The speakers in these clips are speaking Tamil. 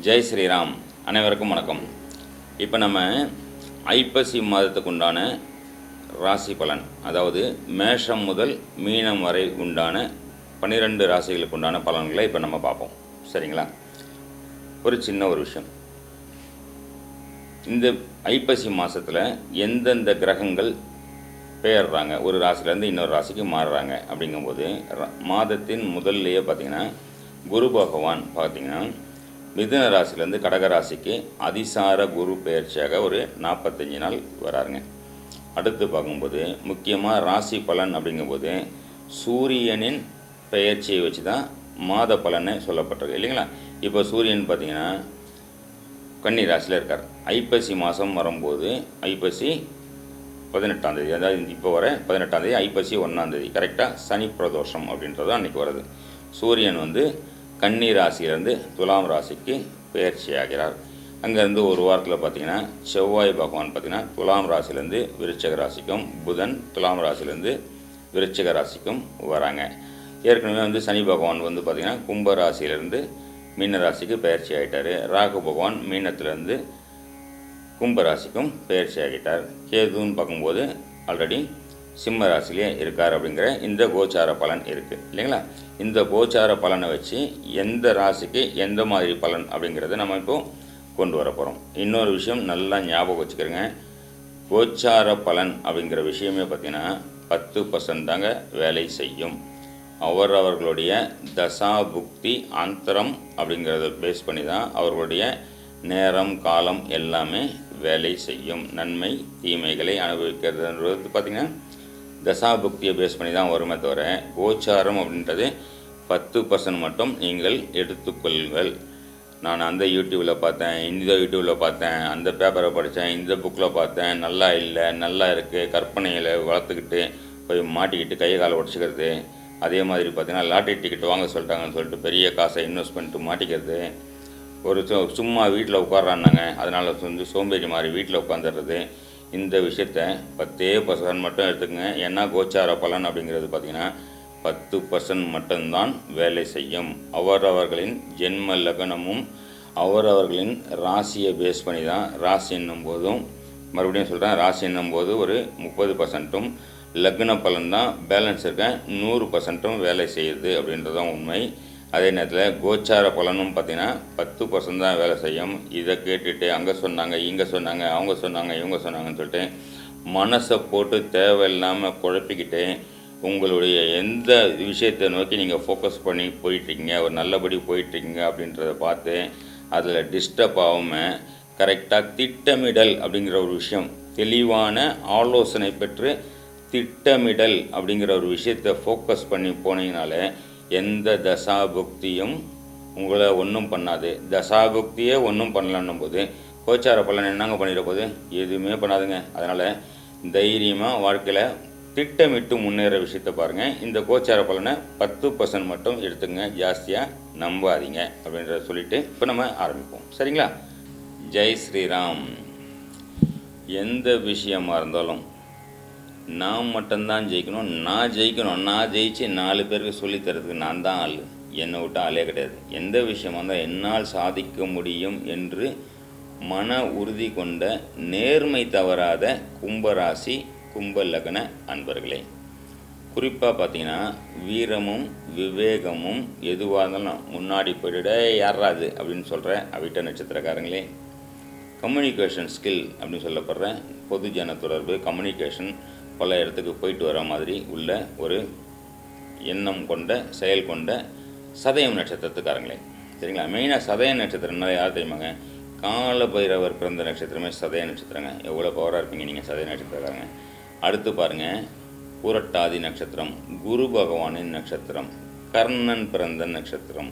ஜெய் ஸ்ரீராம். அனைவருக்கும் வணக்கம். இப்போ நம்ம ஐப்பசி மாதத்துக்கு உண்டான ராசி பலன், அதாவது மேஷம் முதல் மீனம் வரை உண்டான 12 ராசிகளுக்கு உண்டான பலன்களை இப்போ நம்ம பார்ப்போம். சரிங்களா? ஒரு சின்ன விஷயம், இந்த ஐப்பசி மாதத்தில் எந்தெந்த கிரகங்கள் பெயர்றாங்க, ஒரு ராசிலேருந்து இன்னொரு ராசிக்கு மாறுறாங்க அப்படிங்கும்போது, மாதத்தின் முதல்லையே பார்த்திங்கன்னா குரு பகவான் பார்த்திங்கன்னா மிதுன ராசிலேருந்து கடக ராசிக்கு அதிசார குரு பெயர்ச்சியாக ஒரு 45 நாள் வராருங்க. அடுத்து பார்க்கும்போது முக்கியமாக ராசி பலன் அப்படிங்கும்போது சூரியனின் பெயர்ச்சியை வச்சு தான் மாத பலனை சொல்லப்பட்டிருக்கு இல்லைங்களா? இப்போ சூரியன் பார்த்திங்கன்னா கன்னி ராசியில் இருக்கார். ஐப்பசி மாதம் வரும்போது ஐப்பசி 18ஆம் தேதி, அதாவது இப்போ வர 18ஆம் தேதி, ஐப்பசி 1ஆம் தேதி கரெக்டாக சனி பிரதோஷம் அப்படின்றது அன்றைக்கி வருது. சூரியன் கன்னி ராசியிலேருந்து துலாம் ராசிக்கு பெயர்ச்சி ஆகிறார். அங்கேருந்து ஒரு வாரத்தில் பார்த்திங்கன்னா செவ்வாய் பகவான் பார்த்திங்கன்னா துலாம் ராசிலேருந்து விருச்சிக ராசிக்கும், புதன் துலாம் ராசிலேருந்து விருச்சிக ராசிக்கும் வராங்க. ஏற்கனவே சனி பகவான் பார்த்திங்கன்னா கும்ப ராசியிலேருந்து மீன ராசிக்கு பெயர்ச்சி ஆகிட்டார். ராகு பகவான் மீனத்திலேருந்து கும்ப ராசிக்கும் பெயர்ச்சி ஆகிட்டார். கேதுன்னு பார்க்கும்போது ஆல்ரெடி சிம்ம ராசிலே இருக்கார். அப்படிங்கிற இந்த கோச்சார பலன் இருக்குது இல்லைங்களா? இந்த கோச்சார பலனை வச்சு எந்த ராசிக்கு எந்த மாதிரி பலன் அப்படிங்கிறத நம்ம இப்போது கொண்டு வர போகிறோம். இன்னொரு விஷயம் நல்லா ஞாபகம் வச்சுக்கிறேங்க, கோச்சார பலன் அப்படிங்கிற விஷயமே பார்த்திங்கன்னா 10% தாங்க வேலை செய்யும். அவர்களுடைய தசா புக்தி அந்தரம் அப்படிங்கிறத பேஸ் பண்ணி தான் அவர்களுடைய நேரம் காலம் எல்லாமே வேலை செய்யும். நன்மை தீமைகளை அனுபவிக்கிறதுன்றது பார்த்திங்கன்னா தசாபுக்தியை பேஸ் பண்ணி தான் வருமே தவிர, கோச்சாரம் அப்படின்றது 10% மட்டும் நீங்கள் எடுத்துக்கொள்ளுங்கள். நான் அந்த யூடியூப்பில் பார்த்தேன், இந்த யூடியூப்பில் பார்த்தேன், அந்த பேப்பரை படித்தேன், இந்த புக்கில் பார்த்தேன், நல்லா இல்லை, நல்லா இருக்குது, கற்பனையில் வளர்த்துக்கிட்டு போய் மாட்டிக்கிட்டு கையை காலை உடச்சிக்கிறது. அதே மாதிரி பார்த்திங்கன்னா லாட்டரி டிக்கெட் வாங்க சொல்லிட்டாங்கன்னு சொல்லிட்டு பெரிய காசை இன்வெஸ்ட் பண்ணிட்டு மாட்டிக்கிறது. ஒரு சும்மா வீட்டில் உட்காரான்னாங்க, அதனால் சோம்பேறி மாதிரி வீட்டில் உட்காந்துடுறது. இந்த விஷயத்த 10% மட்டும் எடுத்துக்கங்க. ஏன்னா கோச்சார பலன் அப்படிங்கிறது பார்த்திங்கன்னா 10% மட்டும்தான் வேலை செய்யும். அவரவர்களின் ஜென்ம லக்னமும் அவரவர்களின் ராசியை பேஸ் பண்ணி தான், ராசி என்னும் போதும் மறுபடியும் சொல்கிறேன், ராசி என்னும் போது ஒரு 30%ம் லக்ன பலன் தான் பேலன்ஸ் இருக்க 100%ம் வேலை செய்யுது அப்படின்றதான் உண்மை. அதே நேரத்தில் கோச்சார பலனும் பார்த்திங்கன்னா 10% தான் வேலை செய்யும். இதை கேட்டுட்டு அங்கே சொன்னாங்க, இங்கே சொன்னாங்க, அவங்க சொன்னாங்க, இவங்க சொன்னாங்கன்னு சொல்லிட்டு மனசை போட்டு தேவையில்லாமல் குழப்பிக்கிட்டு உங்களுடைய எந்த விஷயத்தை நோக்கி நீங்கள் ஃபோக்கஸ் பண்ணி போயிட்டுருக்கீங்க, ஒரு நல்லபடி போயிட்டுருக்கீங்க அப்படின்றத பார்த்து அதில் டிஸ்டர்ப் ஆகாமல் கரெக்டாக திட்டமிடல் அப்படிங்கிற ஒரு விஷயம், தெளிவான ஆலோசனை பெற்று திட்டமிடல் அப்படிங்கிற ஒரு விஷயத்தை ஃபோக்கஸ் பண்ணி போனீங்கனாலே எந்த தசாபுக்தியும் உங்களை ஒன்றும் பண்ணாது. தசாபுக்தியே ஒன்றும் பண்ணலன்னும் போது கோச்சார பலன் என்னங்க பண்ணிட போது? எதுவுமே பண்ணாதுங்க. அதனால் தைரியமாக வாழ்க்கையில் திட்டமிட்டு முன்னேற விஷயத்தை பாருங்கள். இந்த கோச்சார பலனை 10% மட்டும் எடுத்துங்க, ஜாஸ்தியாக நம்பாதீங்க அப்படின்றத சொல்லிவிட்டு இப்போ நம்ம ஆரம்பிப்போம். சரிங்களா? ஜெய் ஸ்ரீராம். எந்த விஷயமாக இருந்தாலும் நான் மட்டும்தான் ஜெயிக்கணும், நான் ஜெயிக்கணும், நான் ஜெயிச்சு 4 பேருக்கு சொல்லித்தரதுக்கு நான் தான் ஆள், என்னை விட்டு ஆளே கிடையாது. எந்த விஷயமாக இருந்தால் என்னால் சாதிக்க முடியும் என்று மன உறுதி கொண்ட நேர்மை தவறாத கும்பராசி கும்ப லக்ன அன்பர்களே, குறிப்பாக பார்த்தீங்கன்னா வீரமும் விவேகமும் எதுவாக இருந்தாலும் முன்னாடி போயிட யாராது அப்படின்னு சொல்கிற அவிட்ட நட்சத்திரக்காரங்களே, கம்யூனிகேஷன் ஸ்கில் அப்படின்னு சொல்லப்படுற பொதுஜன தொடர்பு, கம்யூனிகேஷன், பல இடத்துக்கு போயிட்டு வர மாதிரி உள்ள ஒரு எண்ணம் கொண்ட செயல் கொண்ட சதயம் நட்சத்திரத்துக்காரங்களே, சரிங்களா? மெயினாக சதய நட்சத்திரம்னால யார் தெரியுமாங்க? கால பைரவர் பிறந்த நட்சத்திரமே சதய நட்சத்திரங்க. எவ்வளோ பவராக இருப்பீங்க நீங்கள் சதய நட்சத்திரக்காரங்க. அடுத்து பாருங்கள், பூரட்டாதி நட்சத்திரம் குரு பகவானின் நட்சத்திரம், கர்ணன் பிறந்த நட்சத்திரம்,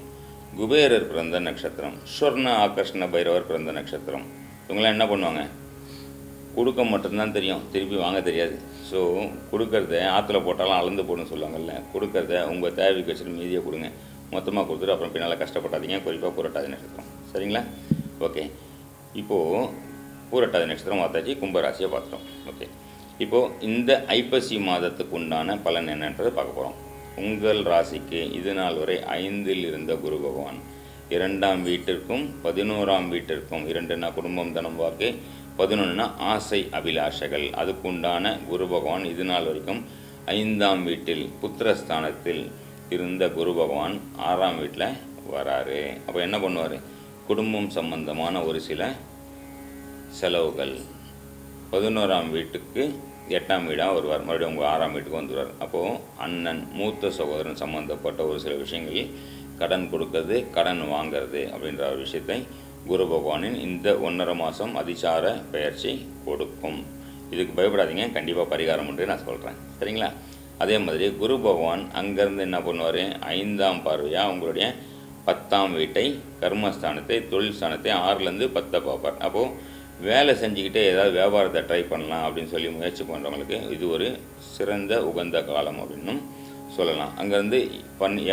குபேரர் பிறந்த நட்சத்திரம், ஸ்வர்ண ஆகர்ஷ்ண பைரவர் பிறந்த நட்சத்திரம். இவங்களாம் என்ன பண்ணுவாங்க? கொடுக்க மட்டும்தான் தெரியும், திருப்பி வாங்க தெரியாது. ஸோ கொடுக்கறத ஆற்றுல போட்டாலும் அளந்து போடணும்னு சொல்லுவாங்கல்ல, கொடுக்கறத உங்கள் தேவைக்கு வச்சுட்டு மீதியை கொடுங்க. மொத்தமாக கொடுத்துட்டு அப்புறம் பின்னால் கஷ்டப்படாதீங்க. குறிப்பாக பூரட்டாதி நட்சத்திரம். சரிங்களா? ஓகே, இப்போது பூரட்டாதி நட்சத்திரம் பார்த்தாச்சு, கும்பராசியை பார்த்துட்டோம். ஓகே, இப்போது இந்த ஐப்பசி மாதத்துக்கு உண்டான பலன் என்னன்றதை பார்க்க போகிறோம். உங்கள் ராசிக்கு இது நாள் வரை 5இல் இருந்த குரு பகவான் 2ஆம் வீட்டிற்கும் 11ஆம் வீட்டிற்கும், 2னா குடும்பம் தனம் வாக்கு, 11னா ஆசை அபிலாஷைகள். அதுக்குண்டான குரு பகவான் இது நாள் வரைக்கும் 5ஆம் வீட்டில் புத்திரஸ்தானத்தில் இருந்த குரு பகவான் 6ஆம் வீட்டில் வராரு. அப்போ என்ன பண்ணுவார்? குடும்பம் சம்பந்தமான ஒரு சில செலவுகள். 11ஆம் வீட்டுக்கு 8ஆம் வீடாக வருவார், மறுபடியும் உங்கள் 6ஆம் வீட்டுக்கு வந்துடுவார். அப்போது அண்ணன் மூத்த சகோதரன் சம்மந்தப்பட்ட ஒரு சில விஷயங்களில் கடன் கொடுக்கறது, கடன் வாங்கிறது அப்படின்ற ஒரு விஷயத்தை குரு பகவானின் இந்த 1.5 மாதம் அதிசார பெயர்ச்சி கொடுக்கும். இதுக்கு பயப்படாதீங்க, கண்டிப்பாக பரிகாரம் உண்டு நான் சொல்கிறேன், சரிங்களா? அதே மாதிரி குரு பகவான் அங்கேருந்து என்ன பண்ணுவார்? 5ஆம் பார்வையாக உங்களுடைய 10ஆம் வீட்டை, கர்மஸ்தானத்தை, தொழில் ஸ்தானத்தை 6லேருந்து 10 பார்ப்பார். அப்போது வேலை செஞ்சுக்கிட்டே ஏதாவது வியாபாரத்தை ட்ரை பண்ணலாம் அப்படின்னு சொல்லி முயற்சி பண்ணுறவங்களுக்கு இது ஒரு சிறந்த உகந்த காலம் அப்படின்னும் சொல்லலாம். அங்கேருந்து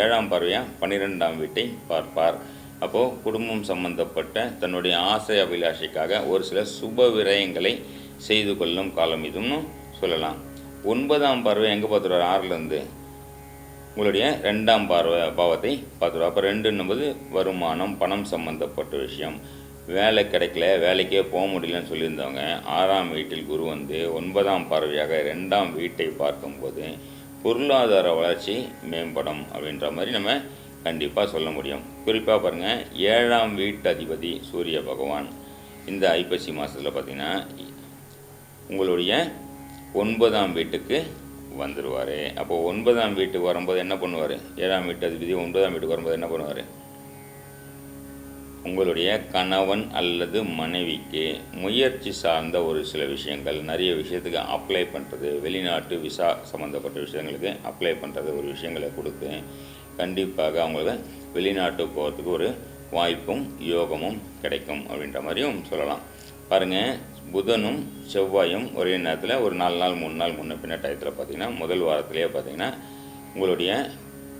7ஆம் பார்வையாக 12ஆம் வீட்டை பார்ப்பார். அப்போது குடும்பம் சம்பந்தப்பட்ட தன்னுடைய ஆசை அபிலாஷைக்காக ஒரு சில சுப விரயங்களை செய்து கொள்ளும் காலம் இதுன்னு சொல்லலாம். 9ஆம் பார்வை எங்கே பார்த்துருவார்? 6லேருந்து உங்களுடைய 2ஆம் பாவத்தை பார்த்துருவார். அப்போ 2ன்னும்போது வருமானம், பணம் சம்மந்தப்பட்ட விஷயம். வேலை கிடைக்கல, வேலைக்கே போக முடியலன்னு சொல்லியிருந்தவங்க 6ஆம் வீட்டில் குரு வந்து 9ஆம் பார்வையாக 2ஆம் வீட்டை பார்க்கும்போது பொருளாதார வளர்ச்சி மேம்படும் அப்படின்ற மாதிரி நம்ம கண்டிப்பாக சொல்ல முடியும். குறிப்பாக பாருங்கள், 7ஆம் வீட்டு அதிபதி சூரிய பகவான் இந்த ஐப்பசி மாதத்தில் பார்த்திங்கன்னா உங்களுடைய 9ஆம் வீட்டுக்கு வந்துடுவார். அப்போது 9ஆம் வீட்டுக்கு வரும்போது என்ன பண்ணுவார்? 7ஆம் வீட்டு அதிபதி 9ஆம் வீட்டுக்கு வரும்போது என்ன பண்ணுவார்? உங்களுடைய கணவன் அல்லது மனைவிக்கு முயற்சி சார்ந்த ஒரு சில விஷயங்கள், நிறைய விஷயத்துக்கு அப்ளை பண்ணுறது, வெளிநாட்டு விசா சம்மந்தப்பட்ட விஷயங்களுக்கு அப்ளை பண்ணுறது, ஒரு விஷயங்களை கொடுத்து கண்டிப்பாக அவங்களுக்கு வெளிநாட்டு போகிறதுக்கு ஒரு வாய்ப்பும் யோகமும் கிடைக்கும் அப்படின்ற மாதிரியும் சொல்லலாம். பாருங்கள், புதனும் செவ்வாயும் ஒரே நேரத்தில் ஒரு 4 நாள் 3 நாள் முன்ன பின்ன டயத்தில் பார்த்திங்கன்னா முதல் வாரத்திலேயே பார்த்திங்கன்னா உங்களுடைய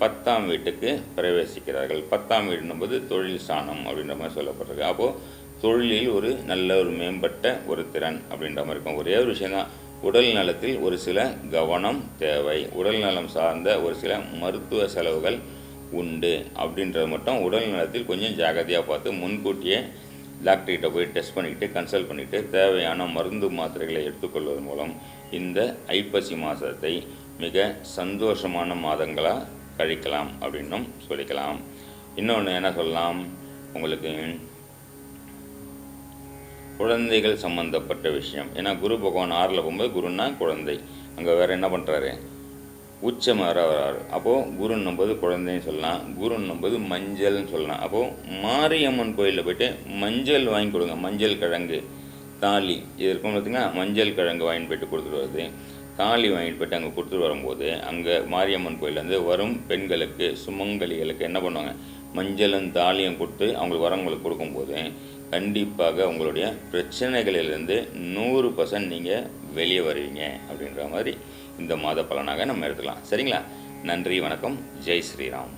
10ஆம் வீட்டுக்கு பிரவேசிக்கிறார்கள். 10ஆம் வீடுன்னும்போது தொழில் ஸ்தானம் அப்படின்ற மாதிரி சொல்லப்பட்டிருக்கு. அப்போது தொழிலில் ஒரு நல்ல ஒரு மேம்பட்ட ஒரு திறன் அப்படின்ற மாதிரி இருக்கும். ஒரே ஒரு விஷயந்தான், உடல் நலத்தில் ஒரு சில கவனம் தேவை. உடல் நலம் சார்ந்த ஒரு சில மருத்துவ செலவுகள் உண்டு அப்படின்றது மட்டும் உடல் நலத்தில் கொஞ்சம் ஜாகிரதையாக பார்த்து முன்கூட்டியே டாக்டர்கிட்ட போய் டெஸ்ட் பண்ணிக்கிட்டு கன்சல்ட் பண்ணிவிட்டு தேவையான மருந்து மாத்திரைகளை எடுத்துக்கொள்வதன் மூலம் இந்த ஐப்பசி மாதத்தை மிக சந்தோஷமான மாதங்களாக கழிக்கலாம் அப்படின்னும் சொல்லிக்கலாம். இன்னொன்று என்ன சொல்லலாம், உங்களுக்கு குழந்தைகள் சம்மந்தப்பட்ட விஷயம். ஏன்னா குரு பகவான் 6ல் போகும்போது குருன்னா குழந்தை, அங்கே வேறு என்ன பண்ணுறாரு? உச்சம் வராரு. அப்போது குருன்னும்போது குழந்தைன்னு சொல்லலாம், குருன்னும்போது மஞ்சள்னு சொல்லலாம். அப்போது மாரியம்மன் கோயிலில் போய்ட்டு மஞ்சள் வாங்கி கொடுங்க. மஞ்சள் கிழங்கு தாலி இது இருக்கும் பார்த்திங்கன்னா, மஞ்சள் கிழங்கு வாங்கிட்டு போய்ட்டு கொடுத்துட்டு வருது, தாலி வாங்கிட்டு போய்ட்டு அங்கே கொடுத்துட்டு வரும்போது அங்கே மாரியம்மன் கோயிலேருந்து வரும் பெண்களுக்கு, சுமங்கலிகளுக்கு என்ன பண்ணுவாங்க? மஞ்சளும் தாலியும் கொடுத்து அவங்களுக்கு வரவங்களுக்கு கொடுக்கும்போது கண்டிப்பாக உங்களுடைய பிரச்சனைகளிலிருந்து 100% நீங்கள் வெளியே வருவீங்க அப்படின்ற மாதிரி இந்த மாத பலனாக நம்ம எடுத்துக்கலாம். சரிங்களா? நன்றி, வணக்கம், ஜெய் ஸ்ரீராம்.